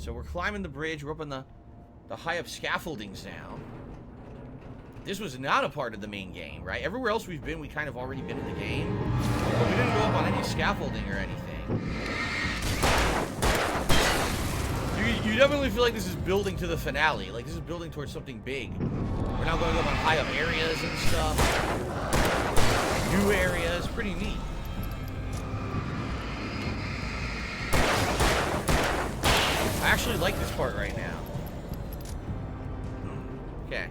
So we're climbing the bridge. We're up on the high-up scaffoldings now. This was not a part of the main game, right? Everywhere else we've been, we kind of already been in the game. But we didn't go up on any scaffolding or anything. You definitely feel like this is building to the finale. Like, this is building towards something big. We're now going up on high-up areas and stuff. New areas. Pretty neat. I actually like this part right now. Okay.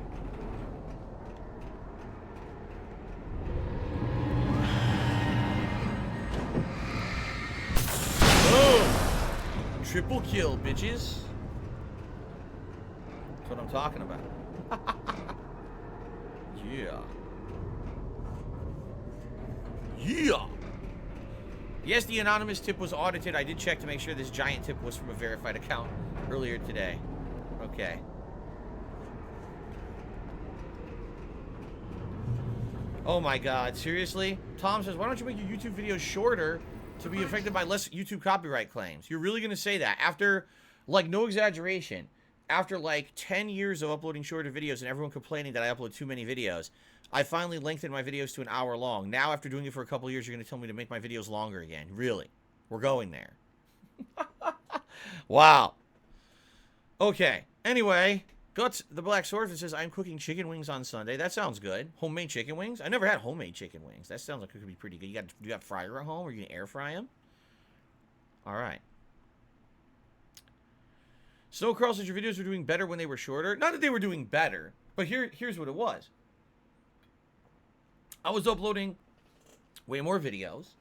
Boom! Triple kill, bitches. That's what I'm talking about. Yeah. Yeah! Yes, the anonymous tip was audited. I did check to make sure this giant tip was from a verified account earlier today. Okay. Oh my god, seriously? Tom says, why don't you make your YouTube videos shorter to be affected by less YouTube copyright claims? You're really gonna say that? After, like, no exaggeration, after like 10 years of uploading shorter videos and everyone complaining that I upload too many videos, I finally lengthened my videos to an hour long. Now, after doing it for a couple years, you're going to tell me to make my videos longer again. Really? We're going there. Wow. Okay. Anyway, Guts the Black Swordsman says, I'm cooking chicken wings on Sunday. That sounds good. Homemade chicken wings? I never had homemade chicken wings. That sounds like it could be pretty good. You got a fryer at home, or you can air fry them? All right. Snowcrawl says your videos were doing better when they were shorter. Not that they were doing better, but here's what it was. I was uploading way more videos,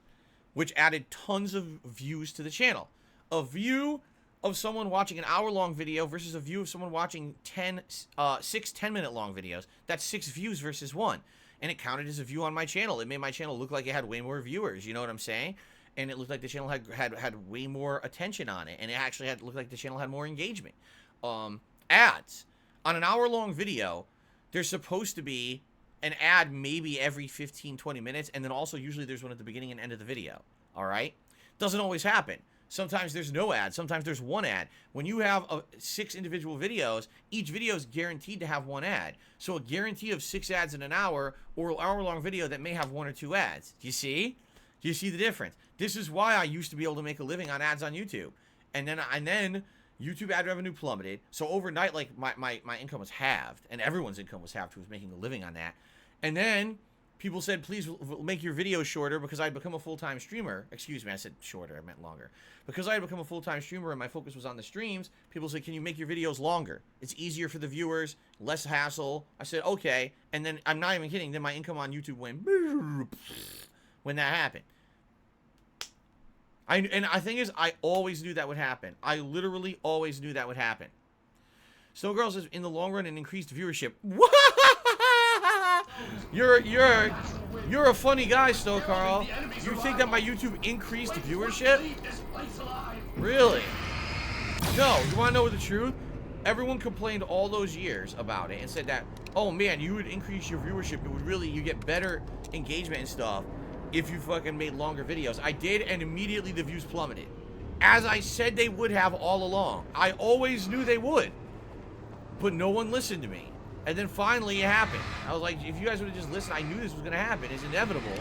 which added tons of views to the channel. A view of someone watching an hour-long video versus a view of someone watching 6 10-minute long videos. That's 6 views versus 1. And it counted as a view on my channel. It made my channel look like it had way more viewers. You know what I'm saying? And it looked like the channel had way more attention on it. And it actually looked like the channel had more engagement. Ads. On an hour-long video, there's supposed to be an ad maybe every 15-20 minutes, and then also usually there's one at the beginning and end of the video. All right? Doesn't always happen. Sometimes there's no ad. Sometimes there's one ad. When you have 6 individual videos, each video is guaranteed to have 1 ad. So a guarantee of 6 ads in an hour, or an hour-long video that may have 1 or 2 ads. Do you see? Do you see the difference? This is why I used to be able to make a living on ads on YouTube. And then YouTube ad revenue plummeted. So overnight, like, my income was halved. And everyone's income was halved who was making a living on that. And then people said, please make your videos shorter, because I'd become a full-time streamer. Excuse me, I said shorter, I meant longer. Because I had become a full-time streamer and my focus was on the streams, people said, can you make your videos longer? It's easier for the viewers, less hassle. I said, okay. And then, I'm not even kidding, then my income on YouTube went when that happened. And the thing is, I always knew that would happen. I literally always knew that would happen. Snowgirl says, in the long run, an increased viewership. You're a funny guy, Snow Carl. You think that my YouTube increased viewership? Really? No, you want to know the truth? Everyone complained all those years about it and said that, oh man, you would increase your viewership. It would really, you get better engagement and stuff if you fucking made longer videos. I did, and immediately the views plummeted. As I said they would have all along. I always knew they would. But no one listened to me. And then finally it happened. I was like, if you guys would have just listened, I knew this was going to happen. It's inevitable.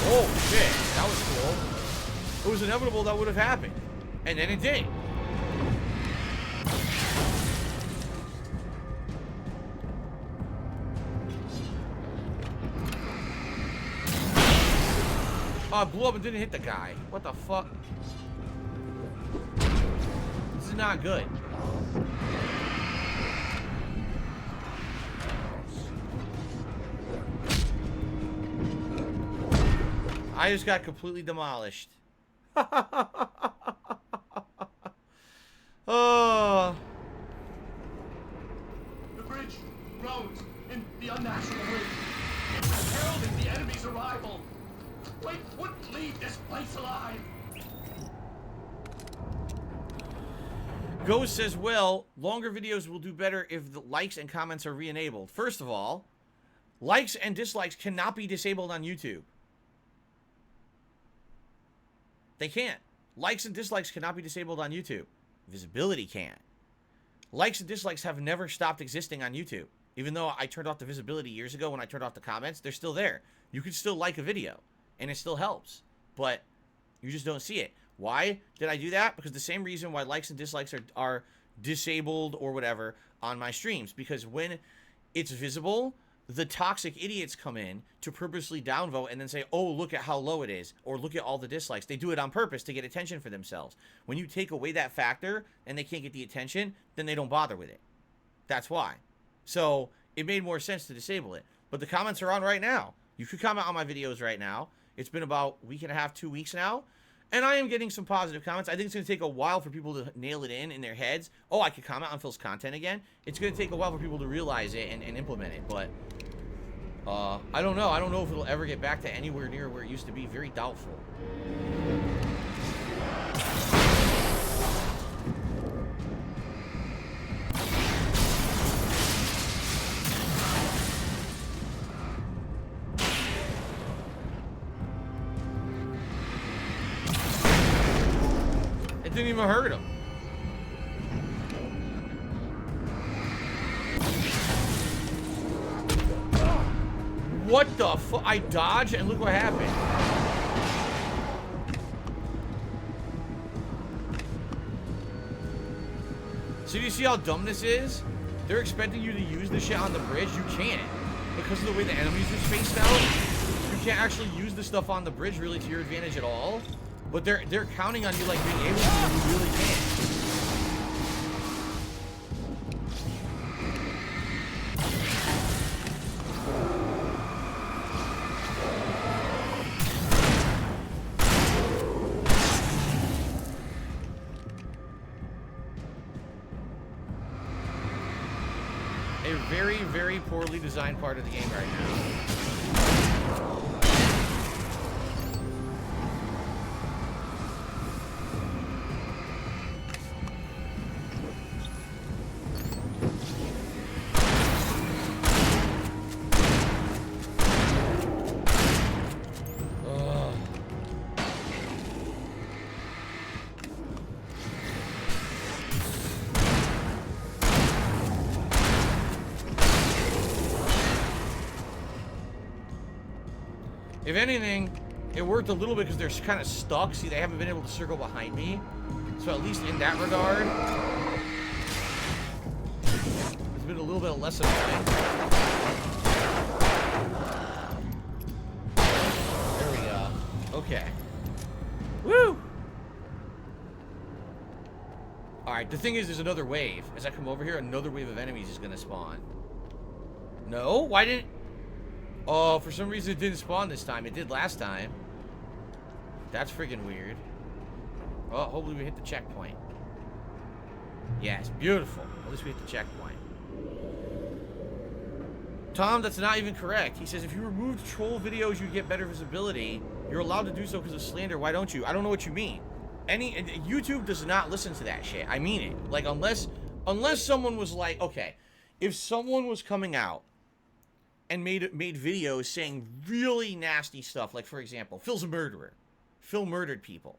Oh, shit. That was cool. It was inevitable that would have happened. And then it did. Oh, it blew up and didn't hit the guy. What the fuck? This is not good. I just got completely demolished. Oh. The bridge groans in the unnatural wind. It was heralding the enemy's arrival. We wouldn't leave this place alive. Ghost says, well, longer videos will do better if the likes and comments are re-enabled. First of all, likes and dislikes cannot be disabled on YouTube. They can't. Likes and dislikes cannot be disabled on YouTube. Visibility can't. Likes and dislikes have never stopped existing on YouTube. Even though I turned off the visibility years ago when I turned off the comments, they're still there. You can still like a video, and it still helps. But you just don't see it. Why did I do that? Because the same reason why likes and dislikes are disabled or whatever on my streams. Because when it's visible, the toxic idiots come in to purposely downvote and then say, oh, look at how low it is, or look at all the dislikes. They do it on purpose to get attention for themselves. When you take away that factor and they can't get the attention, then they don't bother with it. That's why. So it made more sense to disable it. But the comments are on right now. You could comment on my videos right now. It's been about a week and a half, 2 weeks now. And I am getting some positive comments. I think it's going to take a while for people to nail it in their heads. Oh, I could comment on Phil's content again. It's going to take a while for people to realize it and implement it. But I don't know. I don't know if it'll ever get back to anywhere near where it used to be. Very doubtful. It didn't even hurt him. What the fuck? I dodged and look what happened. So do you see how dumb this is? They're expecting you to use this shit on the bridge. You can't. Because of the way the enemies are spaced out, you can't actually use the stuff on the bridge really to your advantage at all. But they're counting on you like being able to, and you really can't. A very, very poorly designed part of the game right now. If anything, it worked a little bit because they're kind of stuck. See, they haven't been able to circle behind me. So at least in that regard, there's been a little bit less annoying. There we go. Okay. Woo! Alright, the thing is, there's another wave. As I come over here, another wave of enemies is going to spawn. No? Why didn't... Oh, for some reason it didn't spawn this time. It did last time. That's freaking weird. Oh, hopefully we hit the checkpoint. Yes, beautiful. At least we hit the checkpoint. Tom, that's not even correct. He says if you removed troll videos, you'd get better visibility. You're allowed to do so because of slander. Why don't you? I don't know what you mean. YouTube does not listen to that shit. I mean it. Like, unless someone was like, okay, if someone was coming out and made videos saying really nasty stuff, like, for example, Phil's a murderer. Phil murdered people.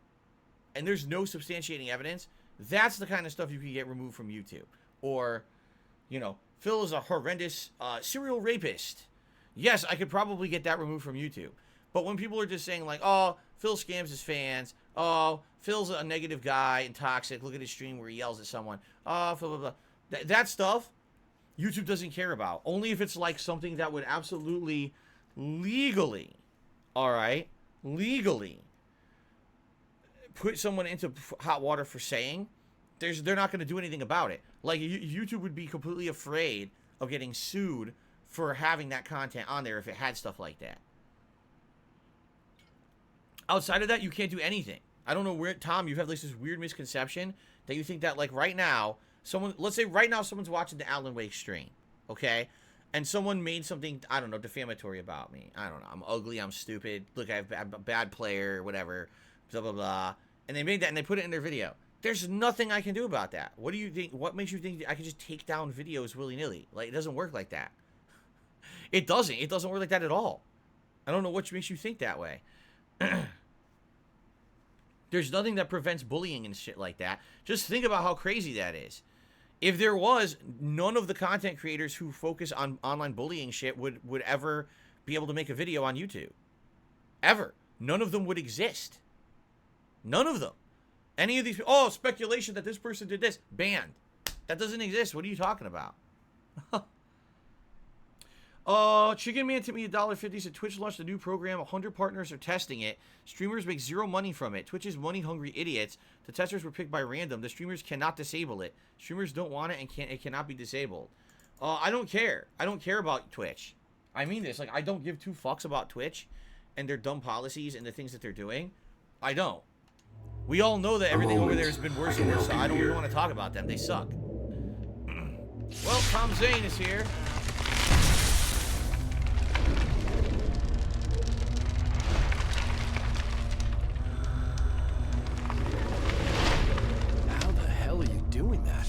And there's no substantiating evidence. That's the kind of stuff you can get removed from YouTube. Or, you know, Phil is a horrendous serial rapist. Yes, I could probably get that removed from YouTube. But when people are just saying, like, oh, Phil scams his fans. Oh, Phil's a negative guy and toxic. Look at his stream where he yells at someone. Oh, blah, blah, blah. That stuff, YouTube doesn't care about. Only if it's like something that would absolutely legally, all right, legally put someone into hot water for saying, they're not going to do anything about it. Like, YouTube would be completely afraid of getting sued for having that content on there if it had stuff like that. Outside of that, you can't do anything. I don't know where, Tom, you have like this weird misconception that you think that, like, right now, let's say right now someone's watching the Alan Wake stream, okay? And someone made something, I don't know, defamatory about me. I don't know, I'm ugly, I'm stupid, look, I'm a bad player, whatever, blah, blah, blah. And they made that and they put it in their video. There's nothing I can do about that. What do you think, what makes you think I can just take down videos willy-nilly? Like, it doesn't work like that. It doesn't work like that at all. I don't know what makes you think that way. There's nothing that prevents bullying and shit like that. Just think about how crazy that is. If there was, none of the content creators who focus on online bullying shit would ever be able to make a video on YouTube. Ever. None of them would exist. None of them. Any of these, oh, speculation that this person did this, banned. That doesn't exist. What are you talking about? Chicken Man tipped me $1.50. Said Twitch launched a new program. 100 partners are testing it. Streamers make zero money from it. Twitch is money-hungry idiots. The testers were picked by random. The streamers cannot disable it. Streamers don't want it and it cannot be disabled. I don't care. I don't care about Twitch. I mean this. Like, I don't give two fucks about Twitch and their dumb policies and the things that they're doing. I don't. We all know that everything over there has been worse and worse, so I don't even want to talk about them. They suck. Well, Tom Zane is here. How the hell are you doing that?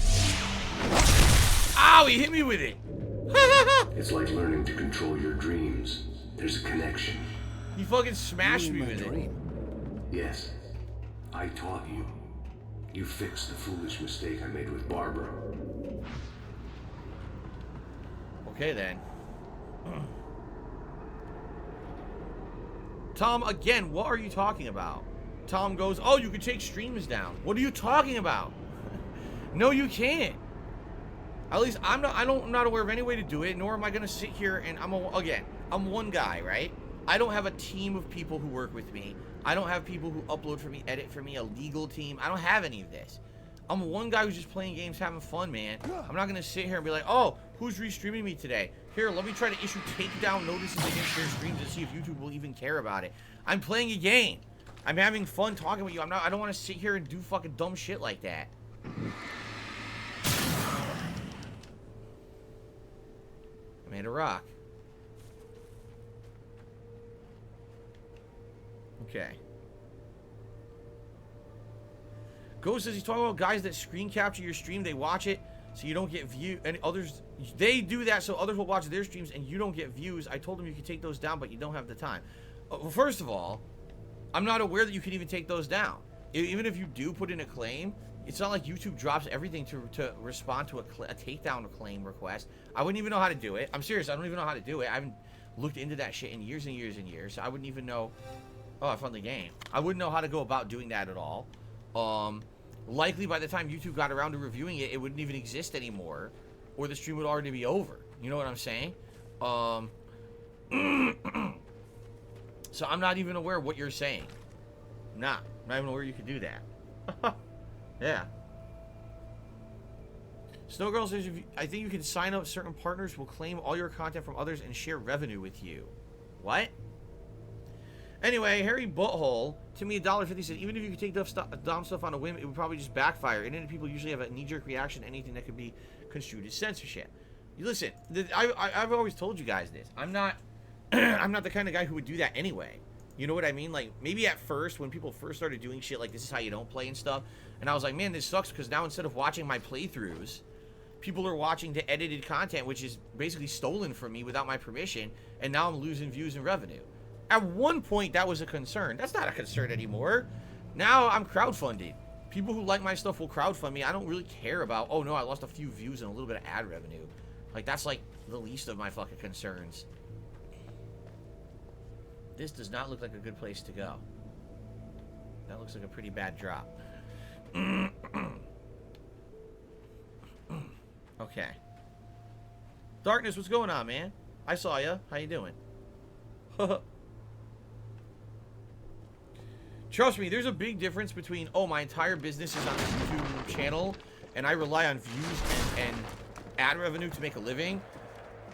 Ow, he hit me with it. It's like learning to control your dreams. There's a connection. He fucking smashed me with it. Yes. I taught you. You fixed the foolish mistake I made with Barbara. Okay, then. Tom, again, what are you talking about? Tom goes, oh, you can take streams down. What are you talking about? No, you can't. At least I'm not aware of any way to do it, nor am I going to sit here and I'm one guy, right? I don't have a team of people who work with me. I don't have people who upload for me, edit for me, a legal team. I don't have any of this. I'm one guy who's just playing games, having fun, man. I'm not going to sit here and be like, oh, who's restreaming me today? Here, let me try to issue takedown notices against their streams and see if YouTube will even care about it. I'm playing a game. I'm having fun talking with you. I don't want to sit here and do fucking dumb shit like that. I made a rock. Okay. Ghost says he's talking about guys that screen capture your stream. They watch it so you don't get view, and others, they do that so others will watch their streams and you don't get views. I told them you could take those down, but you don't have the time. Well, first of all, I'm not aware that you can even take those down. Even if you do put in a claim, it's not like YouTube drops everything to respond to a takedown claim request. I wouldn't even know how to do it. I'm serious. I don't even know how to do it. I haven't looked into that shit in years and years and years. So I wouldn't even know. Oh, I found the game. I wouldn't know how to go about doing that at all. Likely by the time YouTube got around to reviewing it, it wouldn't even exist anymore, or the stream would already be over. You know what I'm saying? So I'm not even aware of what you're saying. I'm not even aware you could do that. Yeah. Snowgirl says, I think you can sign up certain partners who will claim all your content from others and share revenue with you. What? Anyway, Harry Butthole, to me, $1.50 said, even if you could take dumb stuff on a whim, it would probably just backfire. Internet people usually have a knee-jerk reaction to anything that could be construed as censorship. You listen, I've always told you guys this. I'm not I'm not the kind of guy who would do that anyway. You know what I mean? Like, maybe at first, when people first started doing shit like this is how you don't play and stuff, and I was like, man, this sucks, because now instead of watching my playthroughs, people are watching the edited content, which is basically stolen from me without my permission, and now I'm losing views and revenue. At one point, that was a concern. That's not a concern anymore. Now I'm crowdfunded. People who like my stuff will crowdfund me. I don't really care about, oh no, I lost a few views and a little bit of ad revenue. Like, that's like the least of my fucking concerns. This does not look like a good place to go. That looks like a pretty bad drop. Okay. Darkness, what's going on, man? I saw ya. How you doing? Trust me, there's a big difference between, oh, my entire business is on this YouTube channel, and I rely on views and ad revenue to make a living,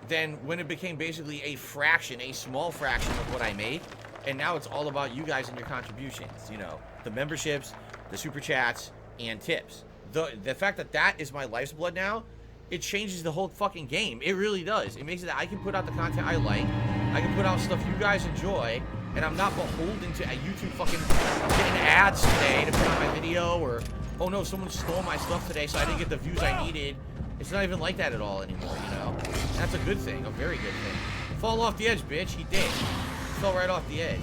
than when it became basically a small fraction of what I make, and now it's all about you guys and your contributions. You know, the memberships, the super chats, and tips. The fact that that is my life's blood now, it changes the whole fucking game. It really does. It makes it that I can put out the content I like, I can put out stuff you guys enjoy, and I'm not beholden to a YouTube fucking getting ads today to put on my video, or, oh no, someone stole my stuff today so I didn't get the views I needed. It's not even like that at all anymore, you know? And that's a good thing, a very good thing. Fall off the edge, bitch. He did. He fell right off the edge.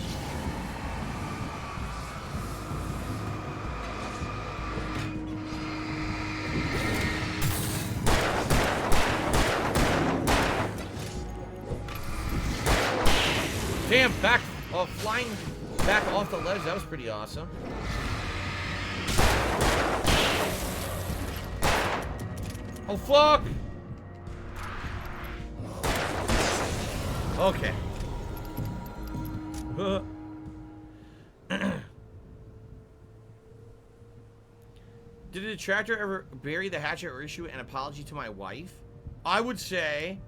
Damn, flying back off the ledge. That was pretty awesome. Oh, fuck! Okay. Did a detractor ever bury the hatchet or issue an apology to my wife? I would say,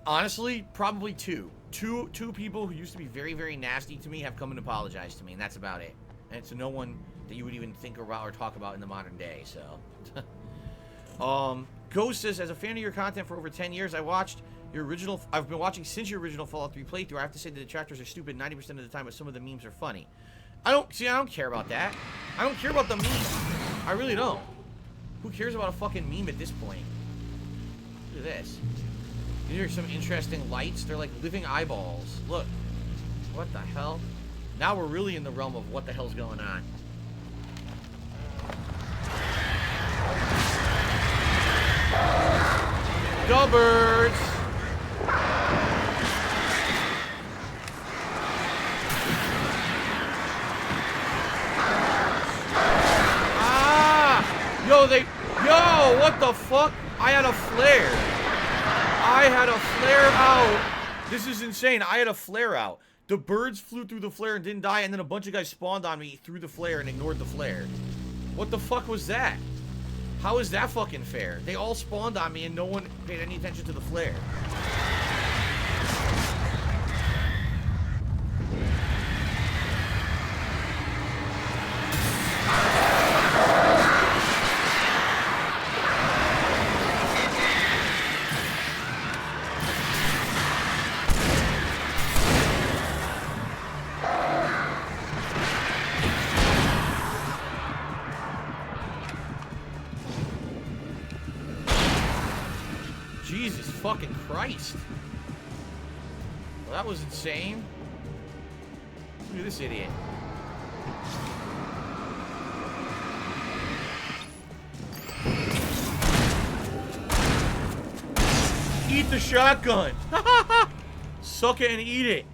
honestly, probably two. Two people who used to be very, very nasty to me have come and apologized to me, and that's about it. And it's no one that you would even think about or talk about in the modern day, so. Ghost says, as a fan of your content for over 10 years, I've been watching since your original Fallout 3 playthrough. I have to say the detractors are stupid 90% of the time, but some of the memes are funny. I don't care about that. I don't care about the meme. I really don't. Who cares about a fucking meme at this point? Look at this. These are some interesting lights. They're like living eyeballs. Look. What the hell? Now we're really in the realm of what the hell's going on. Go birds! Ah! Yo, what the fuck? I had a flare. I had a flare out. This is insane. I had a flare out. The birds flew through the flare and didn't die, and then a bunch of guys spawned on me through the flare and ignored the flare. What the fuck was that? How is that fucking fair? They all spawned on me and no one paid any attention to the flare. Jesus fucking Christ. Well, that was insane. Look at this idiot. Eat the shotgun. Suck it and eat it.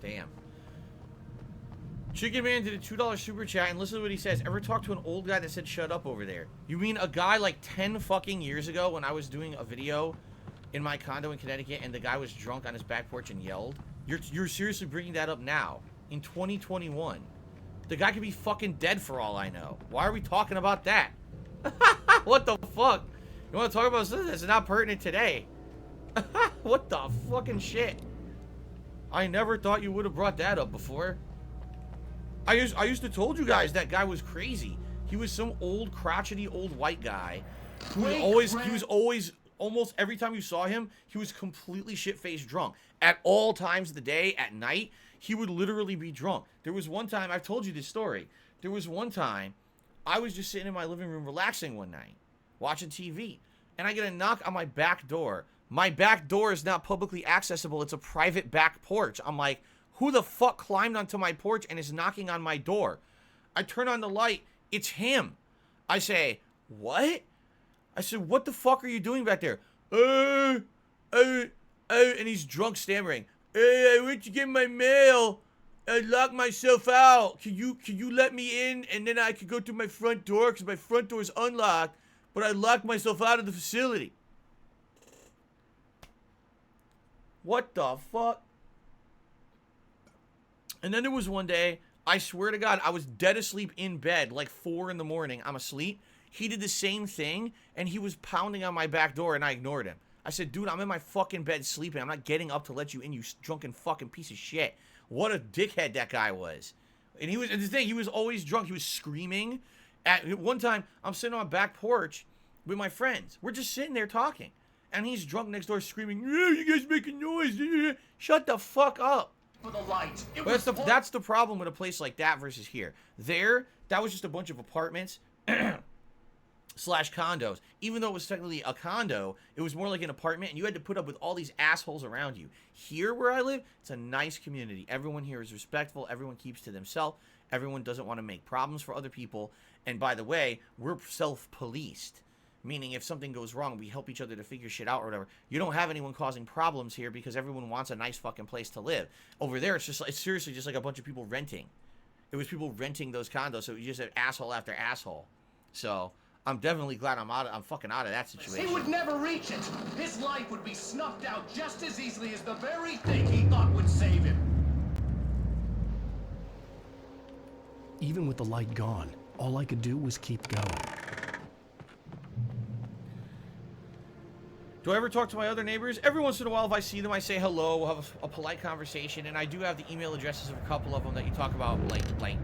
Damn. Chicken Man did a $2 super chat, and listen to what he says. Ever talk to an old guy that said shut up over there? You mean a guy like 10 fucking years ago when I was doing a video in my condo in Connecticut and the guy was drunk on his back porch and yelled? You're seriously bringing that up now in 2021. The guy could be fucking dead for all I know. Why are we talking about that? What the fuck? You want to talk about something that's not pertinent today? What the fucking shit? I never thought you would have brought that up before. I used to told you guys that guy was crazy. He was some old crotchety old white guy who was always almost every time you saw him, he was completely shit-faced drunk. At all times of the day, at night, he would literally be drunk. There was one time, I've told you this story. There was one time I was just sitting in my living room relaxing one night, watching TV, and I get a knock on my back door. My back door is not publicly accessible. It's a private back porch. I'm like, who the fuck climbed onto my porch and is knocking on my door? I turn on the light. It's him. I say, what? I said, what the fuck are you doing back there? And he's drunk, stammering. I went to get my mail. I locked myself out. Can you let me in? And then I could go to my front door because my front door is unlocked. But I locked myself out of the facility. What the fuck? And then there was one day, I swear to God, I was dead asleep in bed, like 4 in the morning. I'm asleep. He did the same thing, and he was pounding on my back door, and I ignored him. I said, dude, I'm in my fucking bed sleeping. I'm not getting up to let you in, you drunken fucking piece of shit. What a dickhead that guy was. And the thing, he was always drunk. He was screaming. At one time, I'm sitting on my back porch with my friends. We're just sitting there talking. And he's drunk next door screaming, yeah, you guys making noise. Shut the fuck up. For the light. But that's the problem with a place like that versus here. There, that was just a bunch of apartments slash condos. Even though it was technically a condo, it was more like an apartment, and you had to put up with all these assholes around you. Here, where I live, it's a nice community. Everyone here is respectful. Everyone keeps to themselves. Everyone doesn't want to make problems for other people. And by the way, we're self-policed. Meaning if something goes wrong, we help each other to figure shit out or whatever. You don't have anyone causing problems here because everyone wants a nice fucking place to live. Over there, it's seriously just like a bunch of people renting. It was people renting those condos, so you just had asshole after asshole. So I'm definitely glad I'm fucking out of that situation. He would never reach it. His life would be snuffed out just as easily as the very thing he thought would save him. Even with the light gone, all I could do was keep going. Do I ever talk to my other neighbors? Every once in a while, if I see them, I say hello. We'll have a polite conversation, and I do have the email addresses of a couple of them that you talk about, like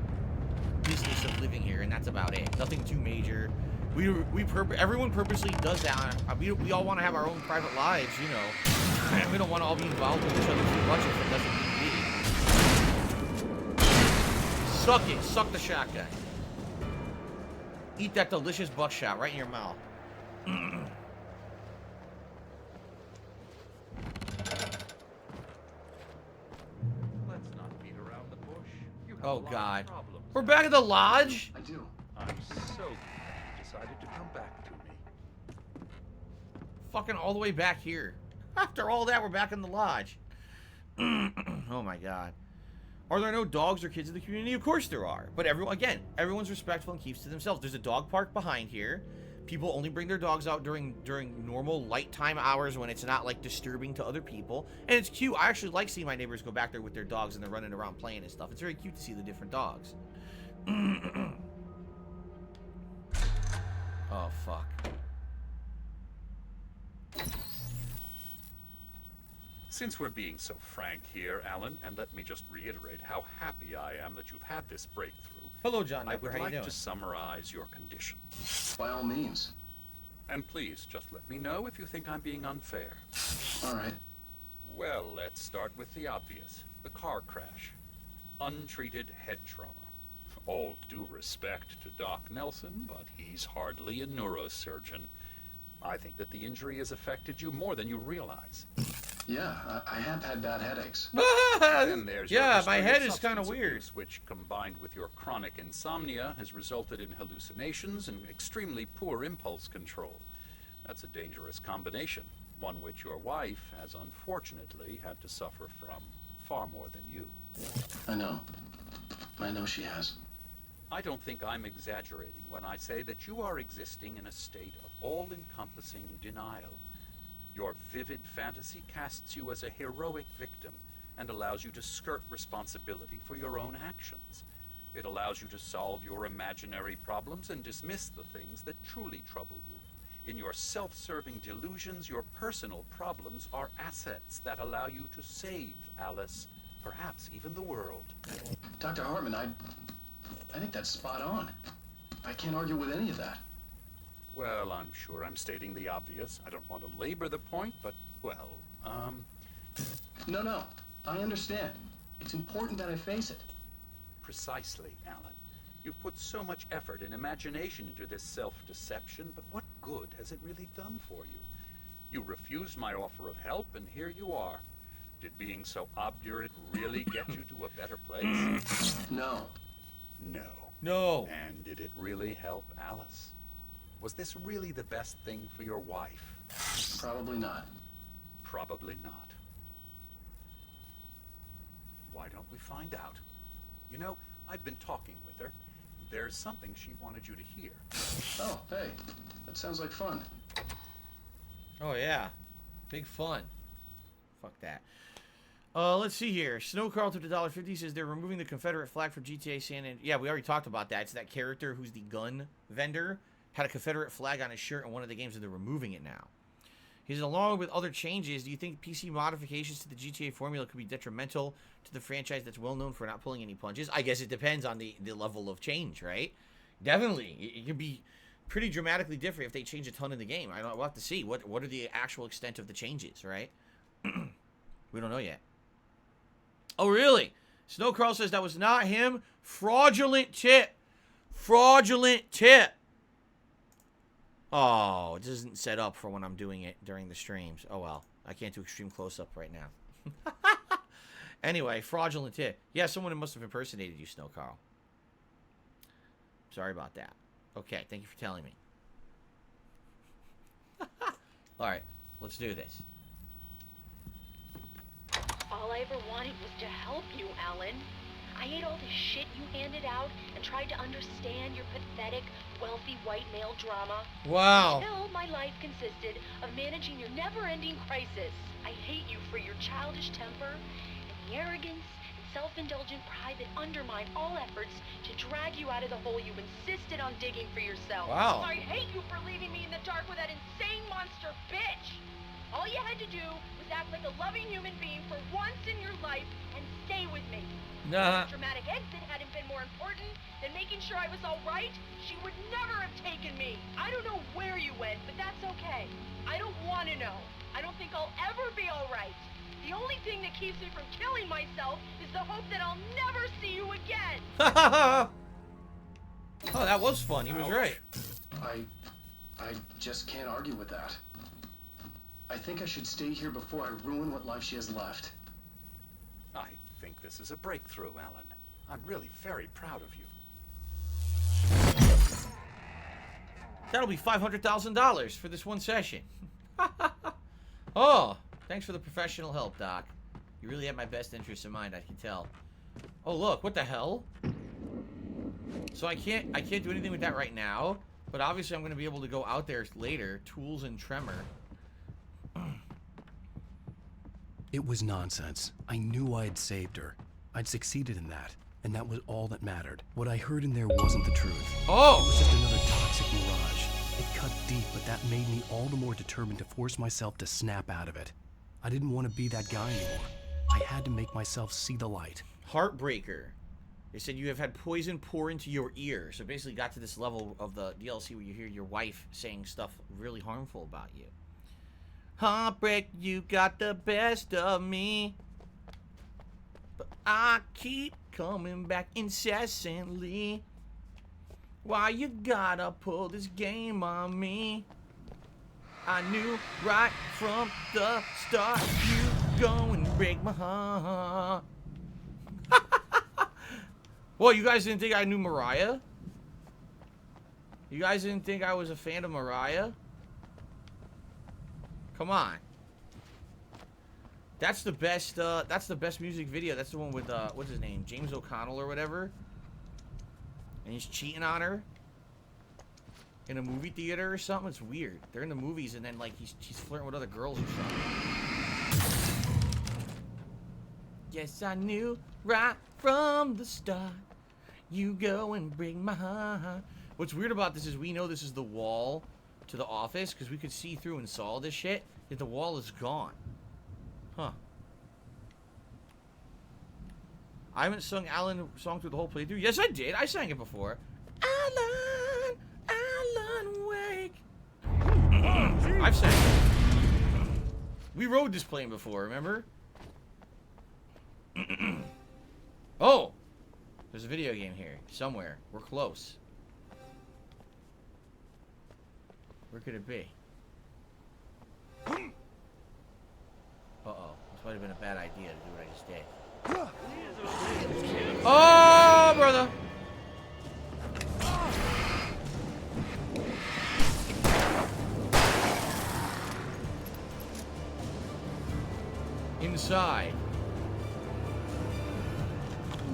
business of living here, and that's about it. Nothing too major. Everyone purposely does that. We all want to have our own private lives, you know. And we don't want to all be involved with each other too much if it doesn't need to be. Suck it. Suck the shotgun. Eat that delicious buckshot right in your mouth. Oh, God. We're back at the lodge? I do. I'm so glad you decided to come back to me. Fucking all the way back here. After all that, we're back in the lodge. Oh, my God. Are there no dogs or kids in the community? Of course there are. But everyone's respectful and keeps to themselves. There's a dog park behind here. People only bring their dogs out during normal light time hours when it's not like disturbing to other people. And it's cute. I actually like seeing my neighbors go back there with their dogs and they're running around playing and stuff. It's very cute to see the different dogs. Oh, fuck. Since we're being so frank here, Alan, and let me just reiterate how happy I am that you've had this breakthrough. Hello, John. I Nipper. would How you like doing? to summarize your condition. By all means. And please, just let me know if you think I'm being unfair. All right. Well, let's start with the obvious. The car crash. Untreated head trauma. All due respect to Doc Nelson, but he's hardly a neurosurgeon. I think that the injury has affected you more than you realize. Yeah, I have had bad headaches. Then there's your Yeah, history my of head is kind of substance weird. abuse, which, combined with your chronic insomnia, has resulted in hallucinations and extremely poor impulse control. That's a dangerous combination, one which your wife has unfortunately had to suffer from far more than you. I know. I know she has. I don't think I'm exaggerating when I say that you are existing in a state of all-encompassing denial. Your vivid fantasy casts you as a heroic victim and allows you to skirt responsibility for your own actions. It allows you to solve your imaginary problems and dismiss the things that truly trouble you. In your self-serving delusions, your personal problems are assets that allow you to save Alice, perhaps even the world. Dr. Hartman, I think that's spot on. I can't argue with any of that. Well, I'm sure I'm stating the obvious. I don't want to labor the point, but, well, No, I understand. It's important that I face it. Precisely, Alan. You've put so much effort and imagination into this self-deception, but what good has it really done for you? You refused my offer of help, and here you are. Did being so obdurate really get you to a better place? No. No. No. And did it really help Alice? Was this really the best thing for your wife? Probably not. Probably not. Why don't we find out? You know, I've been talking with her. There's something she wanted you to hear. Oh, hey. That sounds like fun. Oh, yeah. Big fun. Fuck that. Let's see here. Snow Carl to the $1.50 says they're removing the Confederate flag from GTA San Andreas. Yeah, we already talked about that. It's that character who's the gun vendor. Had a Confederate flag on his shirt in one of the games, and they're removing it now. He says, along with other changes, do you think PC modifications to the GTA formula could be detrimental to the franchise that's well known for not pulling any punches? I guess it depends on the level of change, right? Definitely. It could be pretty dramatically different if they change a ton in the game. We'll have to see. What are the actual extent of the changes, right? We don't know yet. Oh, really? Snow Carl says that was not him. Fraudulent tip. Fraudulent tip. Oh, it isn't set up for when I'm doing it during the streams. Oh, well. I can't do extreme close-up right now. Anyway, fraudulent tip. Yeah, someone must have impersonated you, Snow Carl. Sorry about that. Okay, thank you for telling me. Alright, let's do this. All I ever wanted was to help you, Alan. I ate all the shit you handed out and tried to understand your pathetic, wealthy white male drama. Wow. Until my life consisted of managing your never-ending crisis. I hate you for your childish temper and the arrogance and self-indulgent pride that undermine all efforts to drag you out of the hole you insisted on digging for yourself. Wow. I hate you for leaving me in the dark with that insane monster bitch. All you had to do was act like a loving human being for once in your life and stay with me. Nah. If the dramatic exit hadn't been more important than making sure I was all right, she would never have taken me. I don't know where you went, but that's okay. I don't want to know. I don't think I'll ever be all right. The only thing that keeps me from killing myself is the hope that I'll never see you again. Oh, that was fun. He was right. I just can't argue with that. I think I should stay here before I ruin what life she has left. I think this is a breakthrough, Alan. I'm really very proud of you. That'll be $500,000 for this one session. Oh, thanks for the professional help, Doc. You really have my best interests in mind, I can tell. Oh, look, what the hell? So I can't do anything with that right now, but obviously I'm going to be able to go out there later. Tools and Tremor. It was nonsense. I knew I had saved her. I'd succeeded in that, and that was all that mattered. What I heard in there wasn't the truth. Oh! It was just another toxic mirage. It cut deep, but that made me all the more determined to force myself to snap out of it. I didn't want to be that guy anymore. I had to make myself see the light. Heartbreaker. They said you have had poison pour into your ear. So basically got to this level of the DLC where you hear your wife saying stuff really harmful about you. Heartbreak, you got the best of me, but I keep coming back incessantly. Why you gotta pull this game on me? I knew right from the start you go and break my heart. Well, you guys didn't think I knew Mariah? You guys didn't think I was a fan of Mariah? Come on. That's the best music video. That's the one with what's his name? James O'Connell or whatever. And he's cheating on her in a movie theater or something. It's weird. They're in the movies and then like he's flirting with other girls or something. Yes, I knew right from the start you go and break my heart. What's weird about this is we know this is the wall to the office because we could see through and saw this shit, yet the wall is gone. Huh. I haven't sung Alan song through the whole playthrough. Yes, I did. I sang it before. Alan Wake. I've sang it. We rode this plane before, remember? Oh! There's a video game here. Somewhere. We're close. Where could it be? Uh-oh. This might have been a bad idea to do what I just did. Oh, brother! Inside.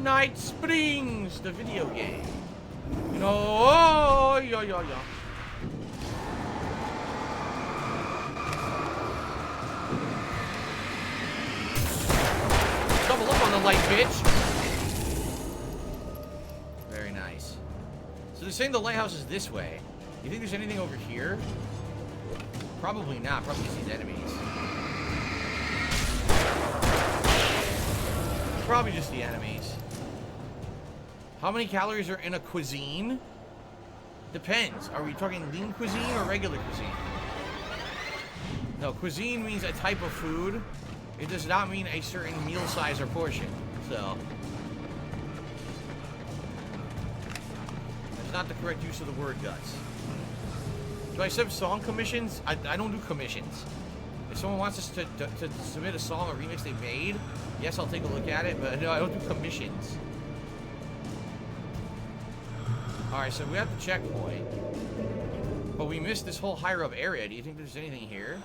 Night Springs, the video game. You know, oh, yeah. Double up on the light, bitch. Very nice. So they're saying the lighthouse is this way. You think there's anything over here? Probably not. Probably just these enemies. Probably just the enemies. How many calories are in a cuisine? Depends. Are we talking lean cuisine or regular cuisine? No, cuisine means a type of food. It does not mean a certain meal size or portion. So that's not the correct use of the word, guts. Do I accept song commissions? I don't do commissions. If someone wants us to submit a song or remix they made, yes, I'll take a look at it, but no, I don't do commissions. Alright, so we have the checkpoint. But we missed this whole higher up area. Do you think there's anything here?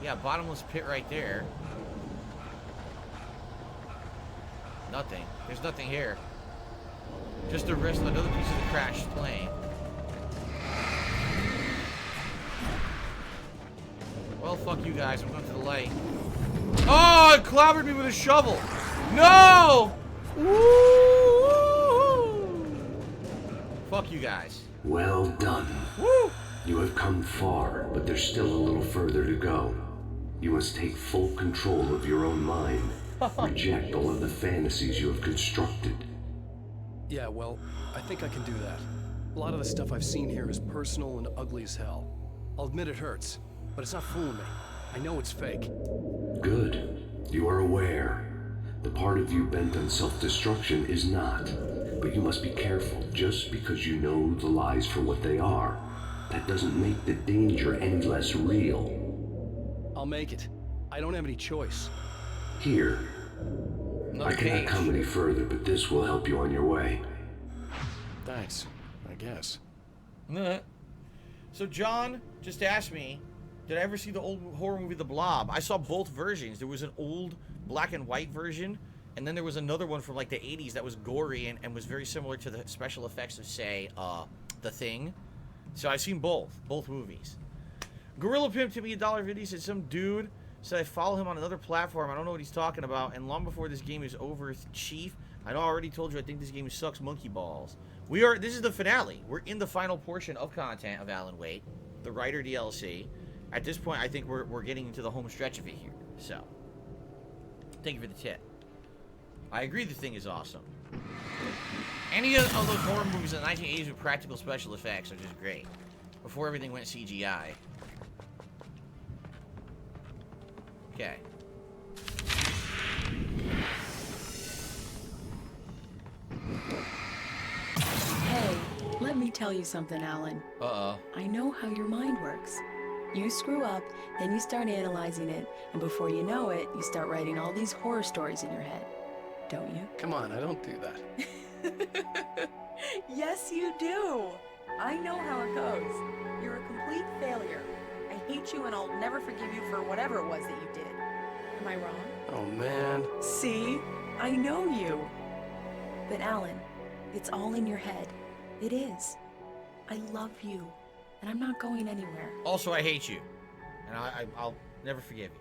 Yeah, bottomless pit right there. Nothing. There's nothing here. Just another piece of the crashed plane. Well, fuck you guys. I'm going to the light. Oh, it clobbered me with a shovel. No! Woo! Fuck you guys. Well done. Woo! You have come far, but there's still a little further to go. You must take full control of your own mind. Reject all of the fantasies you have constructed. Yeah, well, I think I can do that. A lot of the stuff I've seen here is personal and ugly as hell. I'll admit it hurts, but it's not fooling me. I know it's fake. Good. You are aware. The part of you bent on self-destruction is not. But you must be careful. Just because you know the lies for what they are, that doesn't make the danger any less real. I'll make it. I don't have any choice. Here. Another I cannot page. come any further, but this will help you on your way. Thanks, I guess. So John just asked me, did I ever see the old horror movie The Blob? I saw both versions. There was an old black and white version, and then there was another one from like the 80s that was gory and was very similar to the special effects of, say, The Thing. So I've seen both movies. Gorilla Pimp to me $1.50 said some dude said I follow him on another platform. I don't know what he's talking about. And long before this game is over, Chief, I already told you I think this game sucks monkey balls. This is the finale. We're in the final portion of content of Alan Wake, the Writer DLC. At this point, I think we're getting into the home stretch of it here. So, thank you for the tip. I agree the Thing is awesome. Any of those horror movies in the 1980s with practical special effects are just great. Before everything went CGI. Okay. Hey, let me tell you something, Alan. Uh-oh. I know how your mind works. You screw up, then you start analyzing it, and before you know it, you start writing all these horror stories in your head. Don't you? Come on, I don't do that. Yes, you do. I know how it goes. You're a complete failure. I hate you and I'll never forgive you for whatever it was that you did. Am I wrong? Oh, man. See? I know you. But Alan, it's all in your head. It is. I love you, and I'm not going anywhere. Also, I hate you. And I'll never forgive you.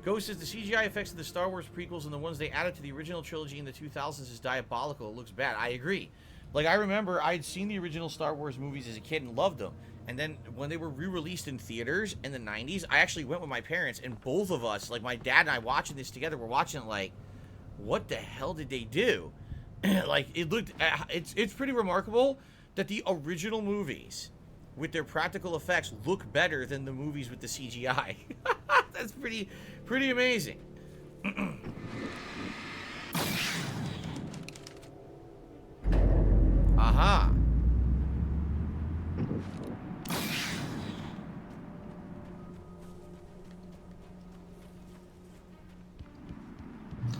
Ghost says the CGI effects of the Star Wars prequels and the ones they added to the original trilogy in the 2000s is diabolical. It looks bad. I agree. Like, I remember I had seen the original Star Wars movies as a kid and loved them. And then when they were re-released in theaters in the 90s, I actually went with my parents, and both of us, like my dad and I watching this together, we're watching it like, what the hell did they do? Like, it looked, it's pretty remarkable that the original movies with their practical effects look better than the movies with the CGI. That's pretty amazing. Aha.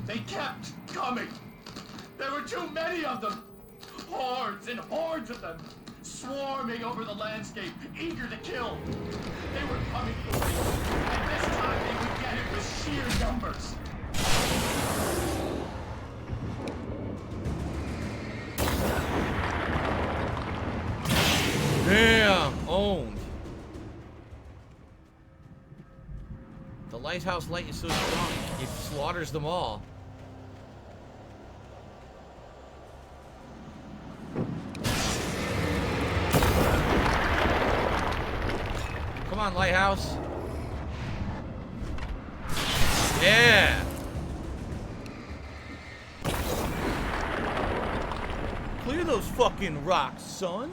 They kept coming. There were too many of them. Hordes and hordes of them, swarming over the landscape, eager to kill. They were coming for me, and this time they would get it with sheer numbers. Damn, owned. The lighthouse light is so strong, it slaughters them all. Come on, lighthouse. Yeah. Clear those fucking rocks, son.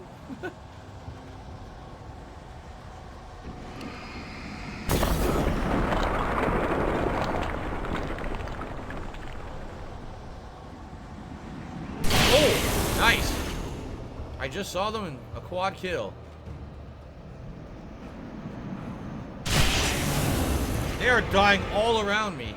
Oh, nice. I just saw them in a quad kill. They are dying all around me.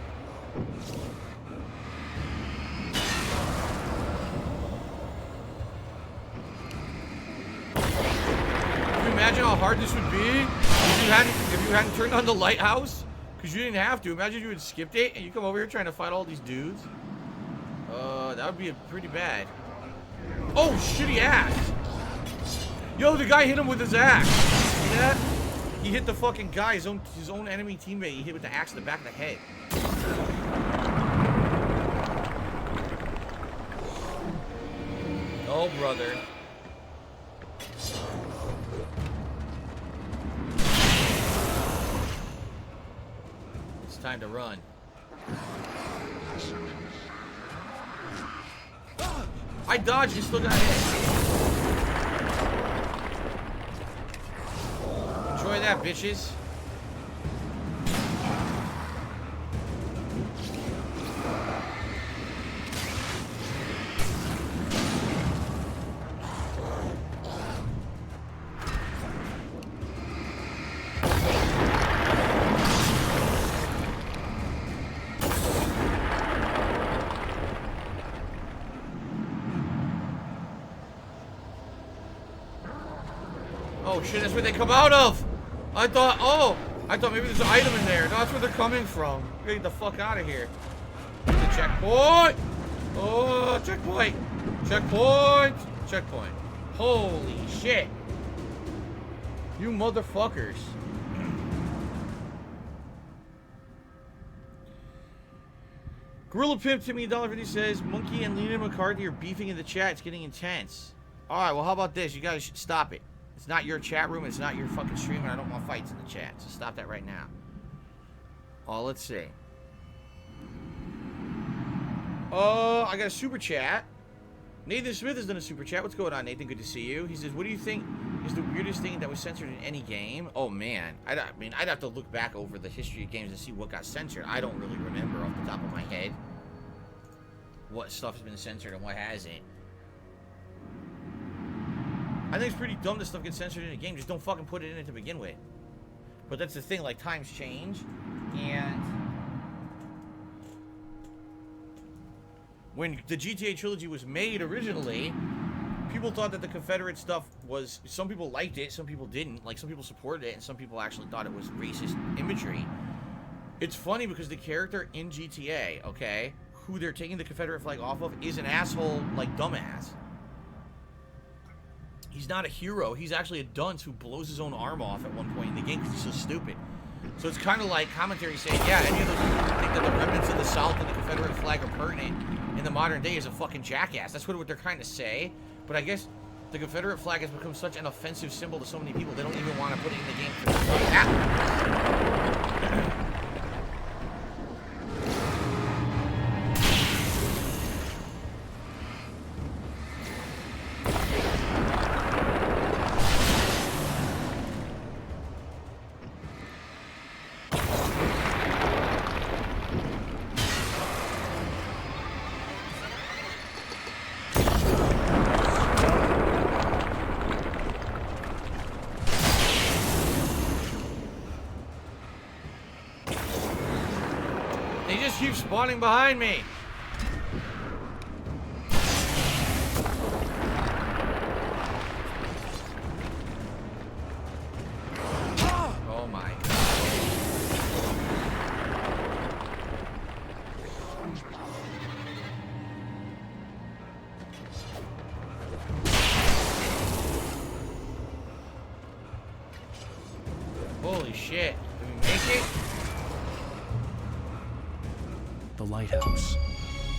Imagine how hard this would be if you hadn't turned on the lighthouse, because you didn't have to. Imagine you had skipped it and you come over here trying to fight all these dudes. That would be pretty bad. Oh, shitty axe. Yo, the guy hit him with his axe. See that? He hit the fucking guy, his own enemy teammate. He hit with the axe in the back of the head. Oh, brother. Time to run. I dodged, you still got hit. Enjoy that, bitches. Oh shit, that's where they come out of! I thought maybe there's an item in there. No, that's where they're coming from. Get the fuck out of here. The checkpoint! Oh, checkpoint! Checkpoint! Checkpoint. Holy shit. You motherfuckers. Gorilla Pimp, Timmy $1.50 says, Monkey and Lena McCarthy are beefing in the chat. It's getting intense. Alright, well how about this? You guys should stop it. It's not your chat room. It's not your fucking stream, and I don't want fights in the chat. So stop that right now. Oh, let's see. I got a super chat. Nathan Smith has done a super chat. What's going on, Nathan? Good to see you. He says, what do you think is the weirdest thing that was censored in any game? Oh, man. I mean, I'd have to look back over the history of games to see what got censored. I don't really remember off the top of my head what stuff has been censored and what hasn't. I think it's pretty dumb that stuff gets censored in a game. Just don't fucking put it in it to begin with. But that's the thing, like, times change. And when the GTA trilogy was made originally, people thought that the Confederate stuff was... Some people liked it, some people didn't. Like, some people supported it, and some people actually thought it was racist imagery. It's funny because the character in GTA, okay, who they're taking the Confederate flag off of, is an asshole, like, dumbass. He's not a hero. He's actually a dunce who blows his own arm off at one point in the game because he's so stupid. So it's kind of like commentary saying, yeah, any of those people who think that the remnants of the South and the Confederate flag are pertinent in the modern day is a fucking jackass. That's what they're trying to say. But I guess the Confederate flag has become such an offensive symbol to so many people, they don't even want to put it in the game for that. Keep spawning behind me. Oh my God. Holy shit. Did we make it? The lighthouse.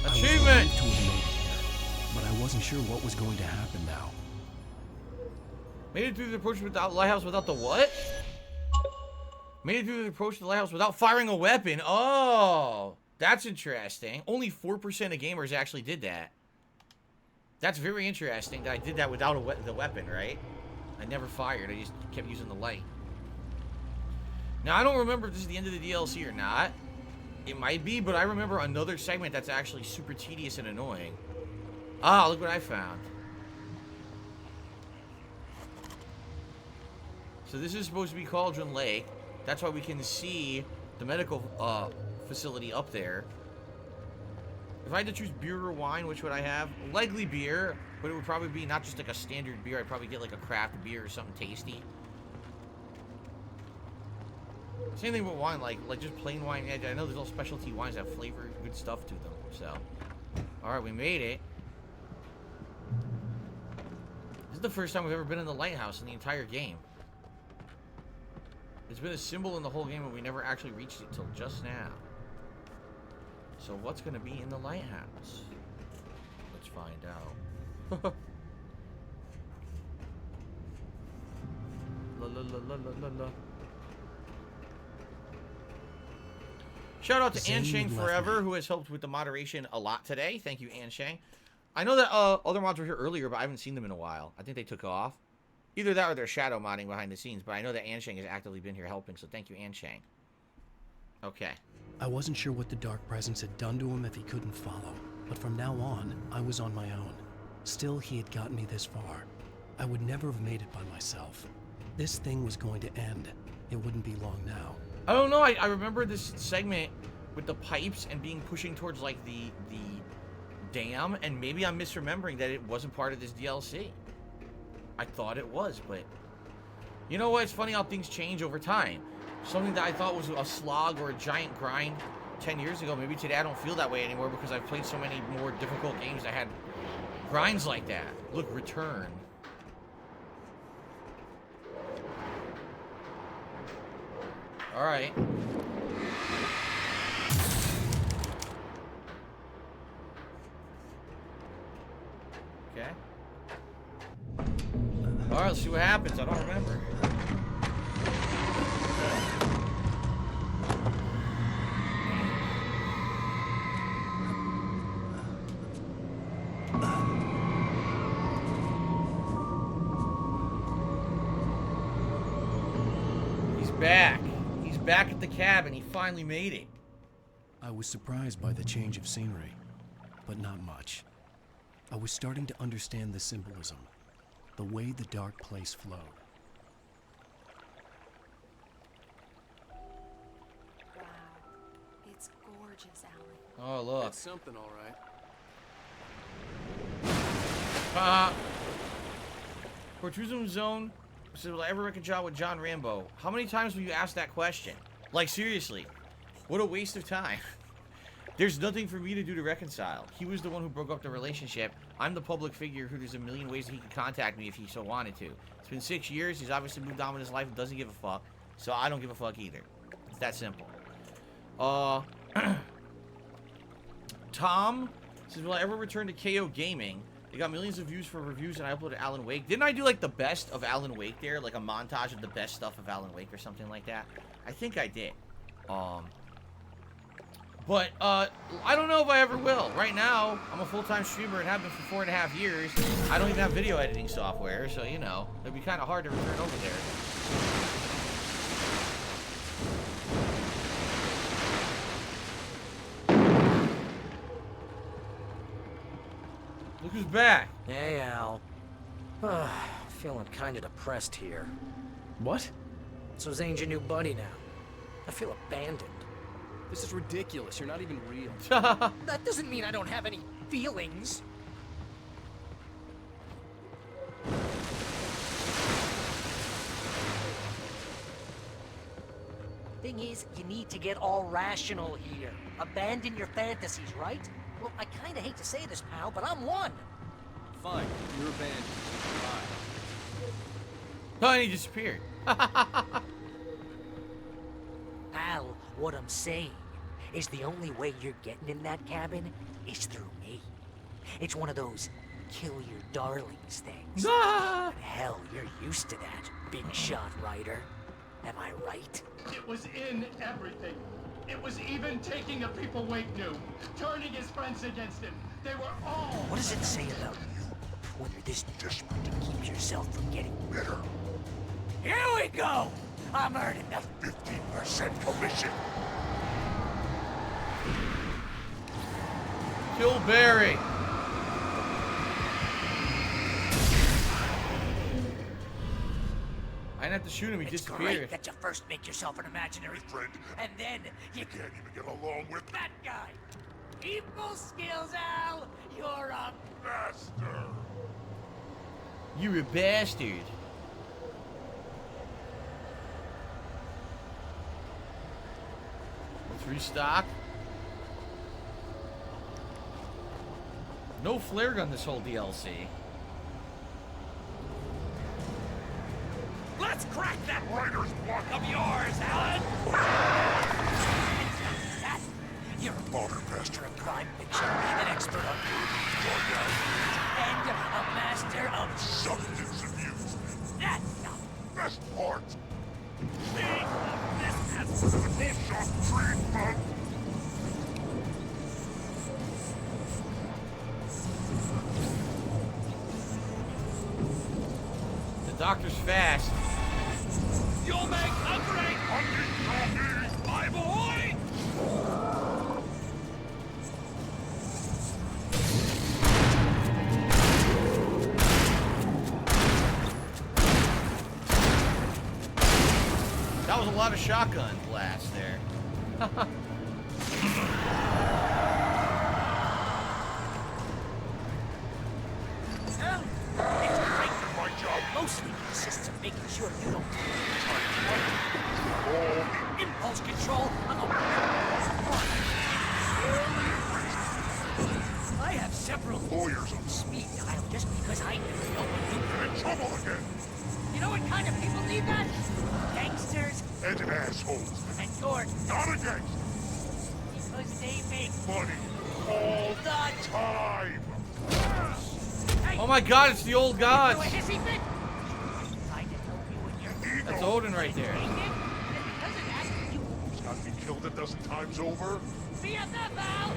Achievement! I was relieved to have made it here, but I wasn't sure what was going to happen now. Made it through the approach without lighthouse without the what? Made it through the approach to the lighthouse without firing a weapon. Oh, that's interesting. Only 4% of gamers actually did that. That's very interesting that I did that without the weapon, right? I never fired. I just kept using the light. Now, I don't remember if this is the end of the DLC or not. It might be, but I remember another segment that's actually super tedious and annoying. Ah, look what I found. So this is supposed to be Cauldron Lake. That's why we can see the medical facility up there. If I had to choose beer or wine, which would I have? Likely beer, but it would probably be not just like a standard beer. I'd probably get like a craft beer or something tasty. Same thing with wine, like just plain wine. I know there's all specialty wines that have flavor, good stuff to them. So, all right, we made it. This is the first time we've ever been in the lighthouse in the entire game. It's been a symbol in the whole game, but we never actually reached it till just now. So what's going to be in the lighthouse? Let's find out. La la la la la la la. Shout out to Anshang Forever, who has helped with the moderation a lot today. Thank you, Anshang. I know that other mods were here earlier, but I haven't seen them in a while. I think they took off. Either that or they're shadow modding behind the scenes, but I know that Anshang has actively been here helping, so thank you, Anshang. Okay. I wasn't sure what the Dark Presence had done to him if he couldn't follow, but from now on, I was on my own. Still, he had gotten me this far. I would never have made it by myself. This thing was going to end. It wouldn't be long now. I don't know, I remember this segment with the pipes and being pushing towards, like, the dam, and maybe I'm misremembering that it wasn't part of this DLC. I thought it was, but... You know what? It's funny how things change over time. Something that I thought was a slog or a giant grind 10 years ago, maybe today I don't feel that way anymore because I've played so many more difficult games that had grinds like that. Look, Return. Alright. Okay. Alright, let's see what happens. I don't remember. He's back. He's back at the cabin. He finally made it. I was surprised by the change of scenery, but not much. I was starting to understand the symbolism, the way the dark place flowed. Wow. It's gorgeous, Alan. Oh, look. That's something, all right. Protrusion Zone said, will I ever reconcile with John Rambo? How many times will you ask that question? Like, seriously. What a waste of time. There's nothing for me to do to reconcile. He was the one who broke up the relationship. I'm the public figure who there's a million ways that he could contact me if he so wanted to. It's been 6 years. He's obviously moved on with his life and doesn't give a fuck. So I don't give a fuck either. It's that simple. Tom says, will I ever return to KO Gaming? They got millions of views for reviews and I uploaded Alan Wake. Didn't I do like the best of Alan Wake there? Like a montage of the best stuff of Alan Wake or something like that? I think I did. But I don't know if I ever will. Right now, I'm a full-time streamer and have been for 4.5 years. I don't even have video editing software, so you know, it'd be kind of hard to return over there. Look who's back. Hey, Al. Feeling kind of depressed here. What? So Zane's your new buddy now. I feel abandoned. This is ridiculous. You're not even real. That doesn't mean I don't have any feelings. Thing is, you need to get all rational here. Abandon your fantasies, right? Well, I kinda hate to say this, pal, but I'm one. Fine. You're abandoned. Fine. Oh, and he disappeared. Al, what I'm saying is the only way you're getting in that cabin is through me. It's one of those kill your darlings things. Ah! Hell, you're used to that, big shot writer. Am I right? It was in everything. It was even taking the people Wake knew, turning his friends against him. They were all... What does it say about you when you're this desperate to keep yourself from getting bitter? Here we go! I'm earning the 15% commission. Kill Barry. I didn't have to shoot him, he It's disappeared. great that you first make yourself an imaginary friend, and then you can't even get along with that guy. people skills, Al! You're a Master! You're a bastard. Let's restock. No flare gun this whole DLC. Let's crack that Writer's block! of yours, Alan! That, you're a Father Pastor. master of crime fiction, an expert on and a master of Substance abuse. that's not Best part. big. This has Bullshot treatment. The doctor's fast. You'll make a great Hunting doggy. my boy! That was a lot of shotgun blast there. Well, it's great. My job. Mostly consists of making sure you don't All impulse control on the I have several lawyers on speed dial just because I know what in trouble again. you know what kind of people need that? Gangsters And assholes. and you're Not a gangster. because they make Money. All the time. hey, Oh my god, it's the old through gods. a hissy fit. Trying to help you with your That's Odin right there. naked, and because of that, you Who's got me killed a dozen times over? BFF, Al!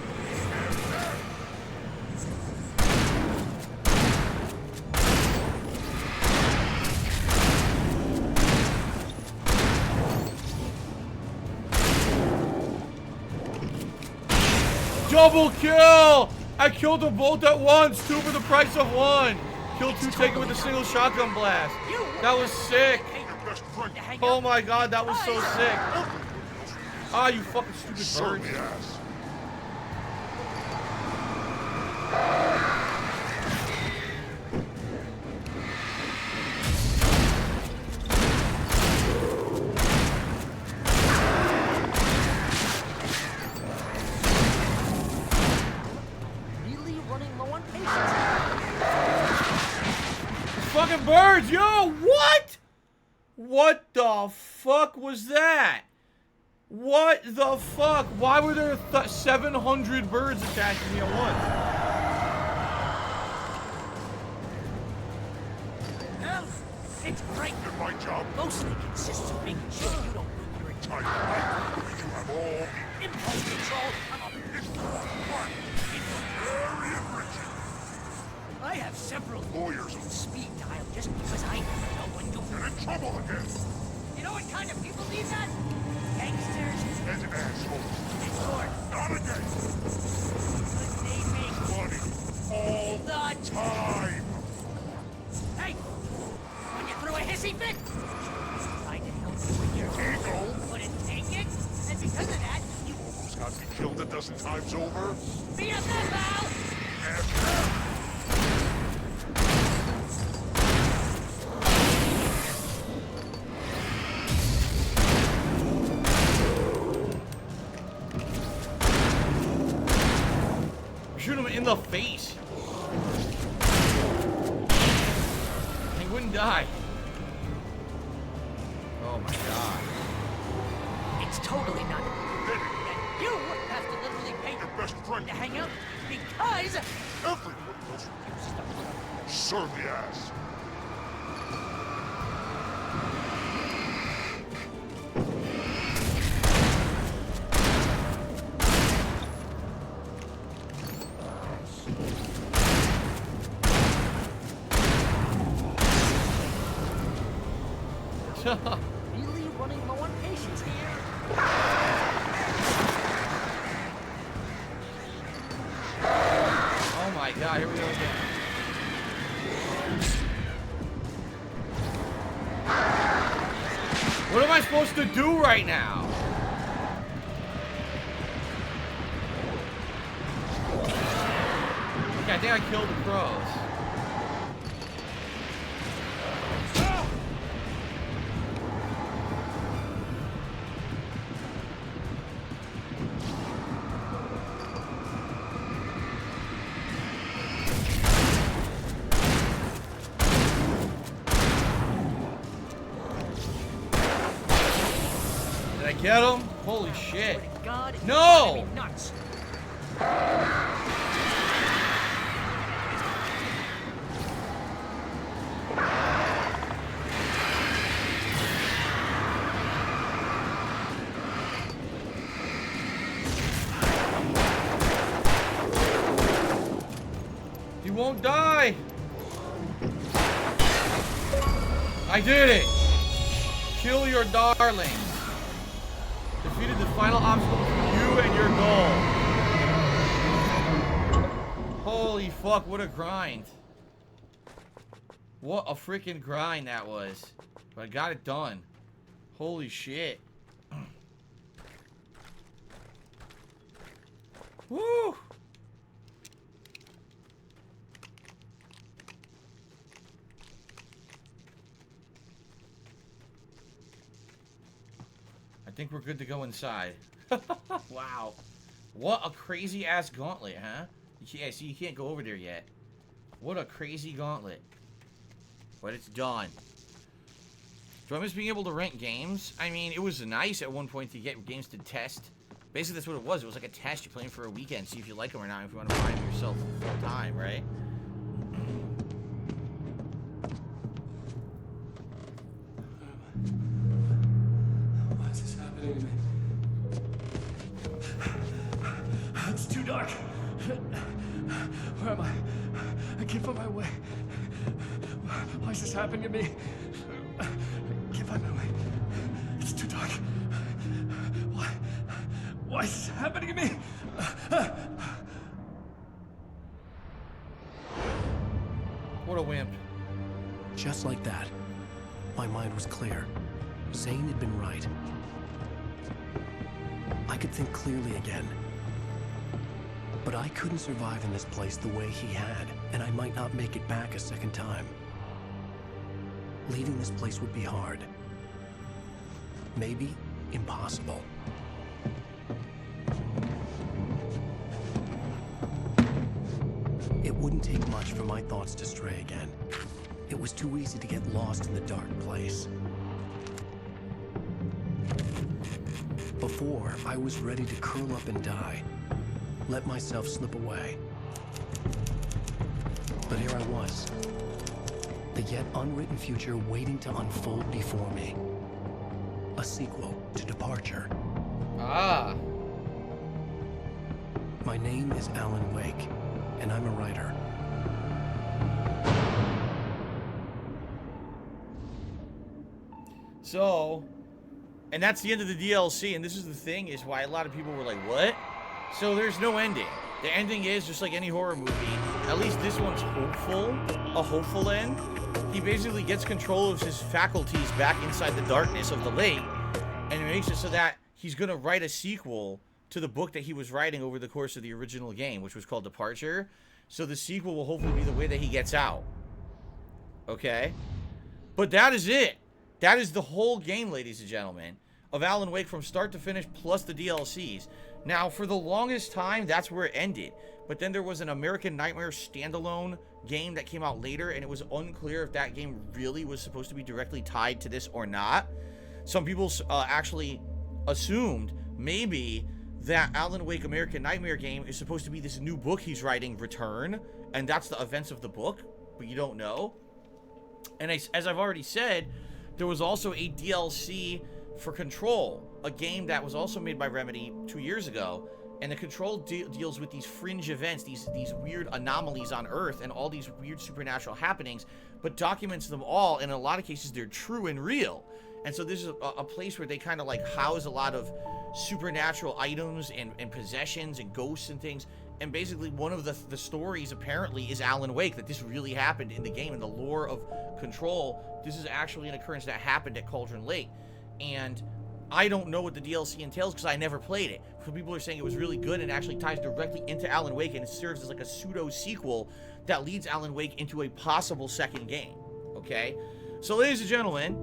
Double kill! I killed them both at once. 2 for the price of 1. Killed 2 taken with a single shotgun blast. That was sick. Your best friend. Oh my god, that was so sick. Ah, you fucking stupid Serve birds. me ass. Really running low on patience. Fucking birds, yo, what? What the fuck was that? What the fuck? Why were there 700 birds attacking me at once? Well, it's great. And my job. Mostly consists of making sure you don't ruin your entire I you have all impulse control on a very enriching. I have several Lawyers on speed dial just because I never know when to. and in trouble again. You know what kind of people need that? Gangsters And assholes. and you're Not a gangster. because they make Money. All the time. hey, when you throw a hissy fit, trying to help you with your Ego. couldn't take it, and because of that, you Who's got me killed a dozen times over? BFF, Al! And Shoot him in the face. He wouldn't die. Oh my god. It's totally not. And you have to literally pay your best friend. to hang out because Everyone else refuses to serve the ass. really running low on patience here. Oh my god, here we go again. What am I supposed to do right now? think I killed the crows. Did I get him? Holy shit. God, No! nuts. You won't die! I did it! Kill your darling. Defeated the final obstacle between you and your goal. Holy fuck, what a grind. What a freaking grind that was. But I got it done. Holy shit. Woo! I think we're good to go inside. Wow. What a crazy ass gauntlet, huh? Yeah, see, you can't go over there yet. What a crazy gauntlet. But it's done. Do I miss being able to rent games? I mean, it was nice at one point to get games to test. Basically, that's what it was. It was like a test. You're playing for a weekend, see if you like them or not, if you want to buy them yourself full time, right? Why is this happening to me? It's too dark. Where am I? I can't find my way. Why is this happening to me? I can't find my way. It's too dark. Why is this happening to me? What a wimp. Just like that, my mind was clear. Zane had been right. I could think clearly again. But I couldn't survive in this place the way he had, and I might not make it back a second time. Leaving this place would be hard. Maybe impossible. It wouldn't take much for my thoughts to stray again. It was too easy to get lost in the dark place. Before, I was ready to curl up and die. Let myself slip away. But here I was. The yet unwritten future waiting to unfold before me. A sequel to Departure. Ah. My name is Alan Wake, and I'm a writer. So, and that's the end of the DLC, and this is the thing, is why a lot of people were like, what? So there's no ending. The ending is just like any horror movie. At least this one's hopeful. A hopeful end. He basically gets control of his faculties back inside the darkness of the lake, and it makes it so that he's going to write a sequel to the book that he was writing over the course of the original game, which was called Departure. So the sequel will hopefully be the way that he gets out. Okay? But that is it. That is the whole game, ladies and gentlemen, of Alan Wake from start to finish, plus the DLCs. Now, for the longest time, that's where it ended. But then there was an American Nightmare standalone game that came out later, and it was unclear if that game really was supposed to be directly tied to this or not. Some people actually assumed maybe that Alan Wake American Nightmare game is supposed to be this new book he's writing, Return, and that's the events of the book, but you don't know. And as I've already said, there was also a DLC for Control, a game that was also made by Remedy 2 years ago, and the Control deals with these fringe events, these weird anomalies on Earth, and all these weird supernatural happenings, but documents them all, and in a lot of cases they're true and real. And so this is a place where they kind of like house a lot of supernatural items and possessions and ghosts and things. And basically one of the stories apparently is Alan Wake, that this really happened in the game. In the lore of Control, this is actually an occurrence that happened at Cauldron Lake. And I don't know what the DLC entails because I never played it. Some people are saying it was really good and actually ties directly into Alan Wake, and it serves as like a pseudo sequel that leads Alan Wake into a possible second game. Okay? So, ladies and gentlemen,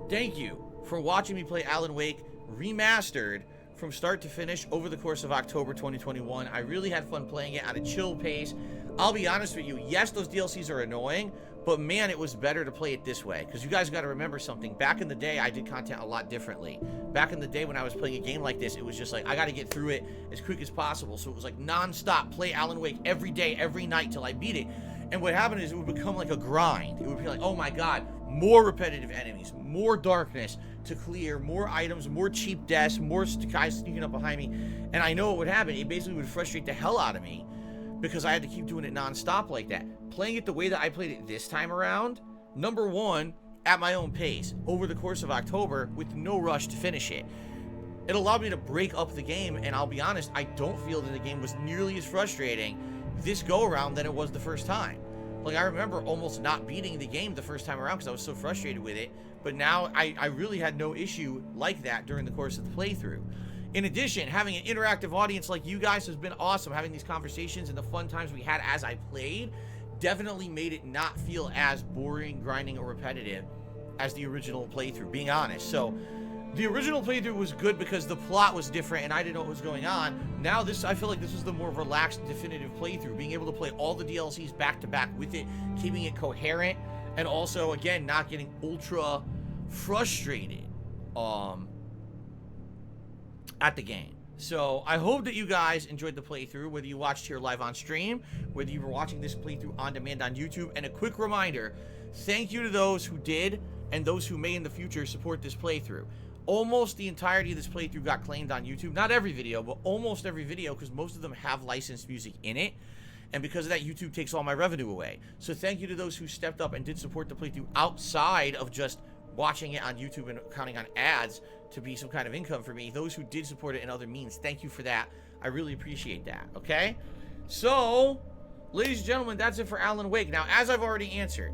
thank you for watching me play Alan Wake Remastered from start to finish over the course of October 2021. I really had fun playing it at a chill pace. I'll be honest with you, yes, those DLCs are annoying, but man, it was better to play it this way. Because you guys got to remember something. Back in the day, I did content a lot differently. Back in the day when I was playing a game like this, it was just like, I got to get through it as quick as possible. So it was like non-stop, play Alan Wake every day, every night till I beat it. And what happened is it would become like a grind. It would be like, oh my god, more repetitive enemies, more darkness to clear, more items, more cheap deaths, more guys sneaking up behind me. And I know what would happen. It basically would frustrate the hell out of me because I had to keep doing it non-stop like that. Playing it the way that I played it this time around, number one, at my own pace, over the course of October, with no rush to finish it. It allowed me to break up the game, and I'll be honest, I don't feel that the game was nearly as frustrating this go-around than it was the first time. Like, I remember almost not beating the game the first time around because I was so frustrated with it, but now I really had no issue like that during the course of the playthrough. In addition, having an interactive audience like you guys has been awesome. Having these conversations and the fun times we had as I played definitely made it not feel as boring, grinding, or repetitive as the original playthrough, being honest. So, the original playthrough was good because the plot was different and I didn't know what was going on. Now I feel like this is the more relaxed, definitive playthrough. Being able to play all the DLCs back to back with it, keeping it coherent, and also, again, not getting ultra frustrated at the game. So, I hope that you guys enjoyed the playthrough, whether you watched here live on stream, whether you were watching this playthrough on demand on YouTube. And a quick reminder, thank you to those who did and those who may in the future support this playthrough. Almost the entirety of this playthrough got claimed on YouTube. Not every video, but almost every video, because most of them have licensed music in it. And because of that, YouTube takes all my revenue away. So thank you to those who stepped up and did support the playthrough outside of just watching it on YouTube and counting on ads to be some kind of income for me. Those who did support it in other means, thank you for that. I really appreciate that, okay? So, ladies and gentlemen, that's it for Alan Wake. Now, as I've already answered,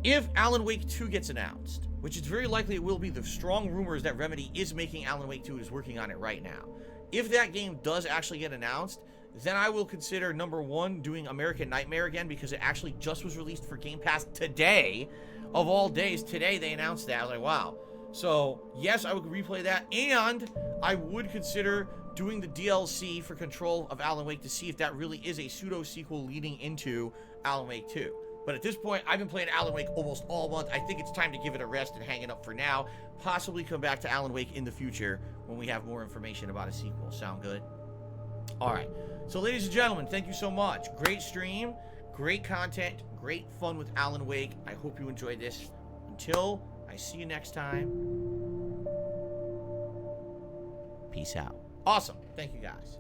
if Alan Wake 2 gets announced, which is very likely it will be, the strong rumors that Remedy is making Alan Wake 2 and is working on it right now. If that game does actually get announced, then I will consider, number one, doing American Nightmare again, because it actually just was released for Game Pass today. Of all days, today they announced that. I was like, wow. So, yes, I would replay that, and I would consider doing the DLC for Control of Alan Wake to see if that really is a pseudo-sequel leading into Alan Wake 2. But at this point, I've been playing Alan Wake almost all month. I think it's time to give it a rest and hang it up for now. Possibly come back to Alan Wake in the future when we have more information about a sequel. Sound good? Alright. So, ladies and gentlemen, thank you so much. Great stream, great content, great fun with Alan Wake. I hope you enjoyed this. Until I see you next time, peace out. Awesome. Thank you, guys.